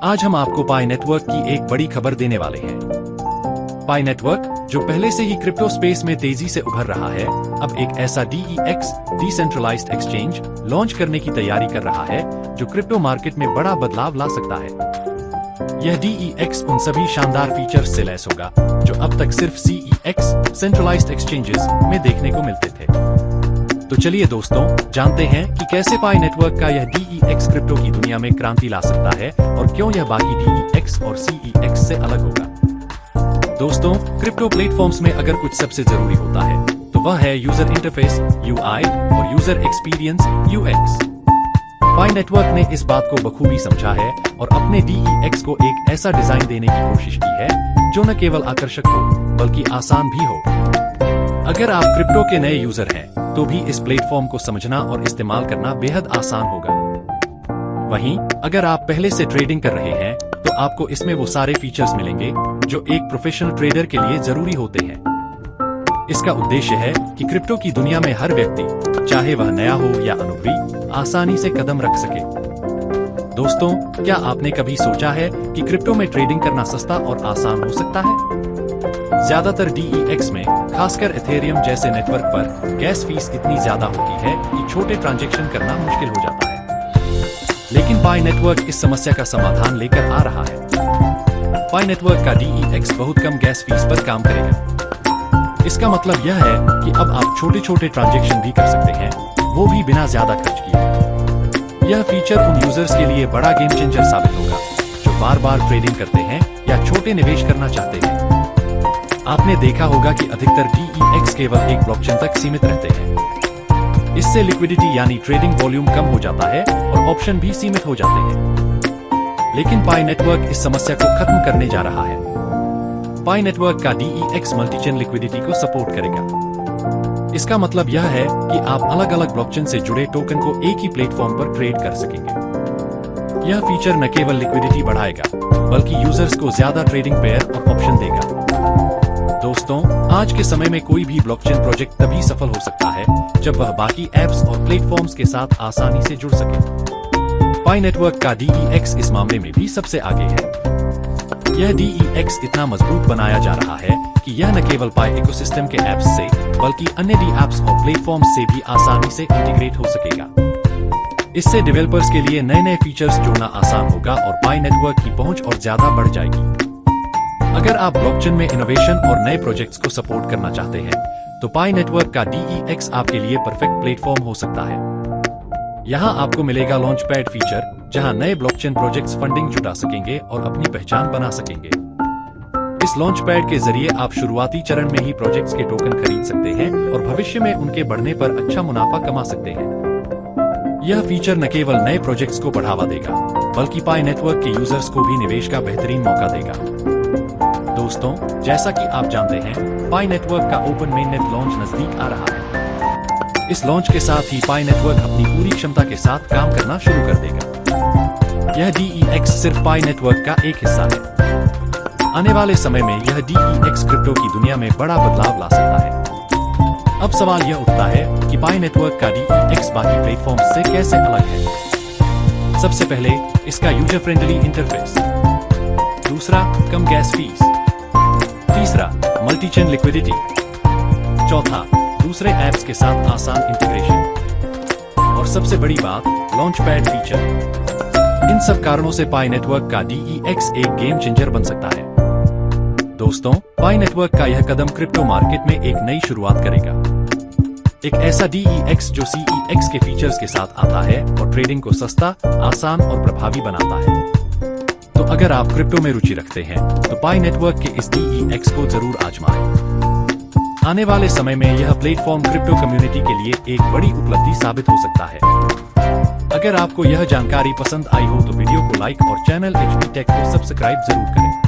आज हम आपको पाई नेटवर्क की एक बड़ी खबर देने वाले हैं। पाई नेटवर्क, जो पहले से ही क्रिप्टो स्पेस में तेजी से उभर रहा है, अब एक ऐसा DEX डिसेंट्रलाइज्ड एक्सचेंज लॉन्च करने की तैयारी कर रहा है जो क्रिप्टो मार्केट में बड़ा बदलाव ला सकता है। यह DEX उन सभी शानदार फीचर्स से लैस होगा जो अब तक सिर्फ CEX सेंट्रलाइज्ड एक्सचेंजेस में देखने को मिलते थे। तो चलिए दोस्तों, जानते हैं कि कैसे पाई नेटवर्क का यह DEX क्रिप्टो की दुनिया में क्रांति ला सकता है और क्यों यह बाकी DEX और CEX से अलग होगा। दोस्तों, क्रिप्टो प्लेटफॉर्म्स में अगर कुछ सबसे जरूरी होता है तो वह है यूजर इंटरफेस UI और यूजर एक्सपीरियंस UX। पाई नेटवर्क ने इस बात को बखूबी समझा है और अपने DEX को एक ऐसा डिजाइन देने की कोशिश की है जो न केवल आकर्षक हो बल्कि आसान भी हो। अगर आप क्रिप्टो के नए यूजर हैं तो भी इस प्लेटफॉर्म को समझना और इस्तेमाल करना बेहद आसान होगा। वहीं अगर आप पहले से ट्रेडिंग कर रहे हैं तो आपको इसमें वो सारे फीचर्स मिलेंगे जो एक प्रोफेशनल ट्रेडर के लिए जरूरी होते हैं। इसका उद्देश्य है कि क्रिप्टो की दुनिया में हर व्यक्ति, चाहे वह नया हो या अनुभवी, आसानी से कदम रख सके। दोस्तों, क्या आपने कभी सोचा है कि क्रिप्टो में ट्रेडिंग करना सस्ता और आसान हो सकता है? ज्यादातर DEX में, खासकर एथेरियम जैसे नेटवर्क पर, गैस फीस इतनी ज्यादा होती है कि छोटे ट्रांजैक्शन करना मुश्किल हो जाता है। लेकिन पाई नेटवर्क इस समस्या का समाधान लेकर आ रहा है। पाई नेटवर्क का DEX बहुत कम गैस फीस पर काम करेगा। इसका मतलब यह है कि अब आप छोटे छोटे ट्रांजैक्शन भी कर सकते हैं, वो भी बिना ज्यादा खर्च किए। यह फीचर उन यूजर्स के लिए बड़ा गेम चेंजर साबित होगा जो बार बार ट्रेडिंग करते हैं या छोटे निवेश करना चाहते हैं। आपने देखा होगा कि अधिकतर DEX केवल एक ब्लॉकचेन तक सीमित रहते हैं। इससे लिक्विडिटी यानी ट्रेडिंग वॉल्यूम कम हो जाता है और ऑप्शन भी सीमित हो जाते हैं। लेकिन पाई नेटवर्क इस समस्या को खत्म करने जा रहा है। पाई नेटवर्क का DEX मल्टीचेन लिक्विडिटी को सपोर्ट करेगा। इसका मतलब यह है कि आप अलग अलग ब्लॉकचेन से जुड़े टोकन को एक ही प्लेटफॉर्म पर ट्रेड कर सकेंगे। यह फीचर न केवल लिक्विडिटी बढ़ाएगा बल्कि यूजर्स को ज्यादा ट्रेडिंग पेयर और ऑप्शन देगा। दोस्तों, आज के समय में कोई भी ब्लॉकचेन प्रोजेक्ट तभी सफल हो सकता है जब वह बाकी एप्स और प्लेटफॉर्म्स के साथ आसानी से जुड़ सके। पाई नेटवर्क का DEX इस मामले में भी सबसे आगे है। यह DEX इतना मजबूत बनाया जा रहा है कि यह न केवल पाई इकोसिस्टम के एप्स से बल्कि अन्य DApps और प्लेटफॉर्म्स से भी आसानी से इंटीग्रेट हो सकेगा। इससे डेवलपर्स के लिए नए नए फीचर्स जोड़ना आसान होगा और पाई नेटवर्क की पहुंच और ज्यादा बढ़ जाएगी। अगर आप ब्लॉकचेन में इनोवेशन और नए प्रोजेक्ट्स को सपोर्ट करना चाहते हैं तो पाई नेटवर्क का DEX आपके लिए परफेक्ट प्लेटफॉर्म हो सकता है। यहाँ आपको मिलेगा लॉन्च पैड फीचर, जहाँ नए ब्लॉकचेन प्रोजेक्ट्स फंडिंग जुटा सकेंगे और अपनी पहचान बना सकेंगे। इस लॉन्च पैड के जरिए आप शुरुआती चरण में ही प्रोजेक्ट्स के टोकन खरीद सकते हैं और भविष्य में उनके बढ़ने पर अच्छा मुनाफा कमा सकते हैं। यह फीचर न केवल नए प्रोजेक्ट्स को बढ़ावा देगा बल्कि पाई नेटवर्क के यूजर्स को भी निवेश का बेहतरीन मौका देगा। दोस्तों, जैसा कि आप जानते हैं, पाई नेटवर्क का ओपन मेननेट लॉन्च नजदीक आ रहा है। इस लॉन्च के साथ ही पाई नेटवर्क अपनी पूरी क्षमता के साथ काम करना शुरू कर देगा। यह DEX सिर्फ पाई नेटवर्क का एक हिस्सा है। आने वाले समय में यह DEX क्रिप्टो की दुनिया में बड़ा बदलाव ला सकता है। अब सवाल यह उठता है कि पाई नेटवर्क का DEX बाकी प्लेटफॉर्म से कैसे अलग है। सबसे पहले, इसका यूजर फ्रेंडली इंटरफेस। दूसरा, कम गैस फीस। तीसरा, मल्टीचेन लिक्विडिटी। चौथा, दूसरे ऐप्स के साथ आसान इंटीग्रेशन। और सबसे बड़ी बात, लॉन्च पैड फीचर। इन सब कारणों से पाई नेटवर्क का DEX एक गेम चेंजर बन सकता है। दोस्तों, पाई नेटवर्क का यह कदम क्रिप्टो मार्केट में एक नई शुरुआत करेगा। एक ऐसा DEX जो CEX के फीचर्स के साथ आता है और ट्रेडिंग को सस्ता, आसान और प्रभावी बनाता है। तो अगर आप क्रिप्टो में रुचि रखते हैं तो पाई नेटवर्क के इस DEX को जरूर आजमाएं। आने वाले समय में यह प्लेटफॉर्म क्रिप्टो कम्युनिटी के लिए एक बड़ी उपलब्धि साबित हो सकता है। अगर आपको यह जानकारी पसंद आई हो तो वीडियो को लाइक और चैनल HP Tech को सब्सक्राइब जरूर करें।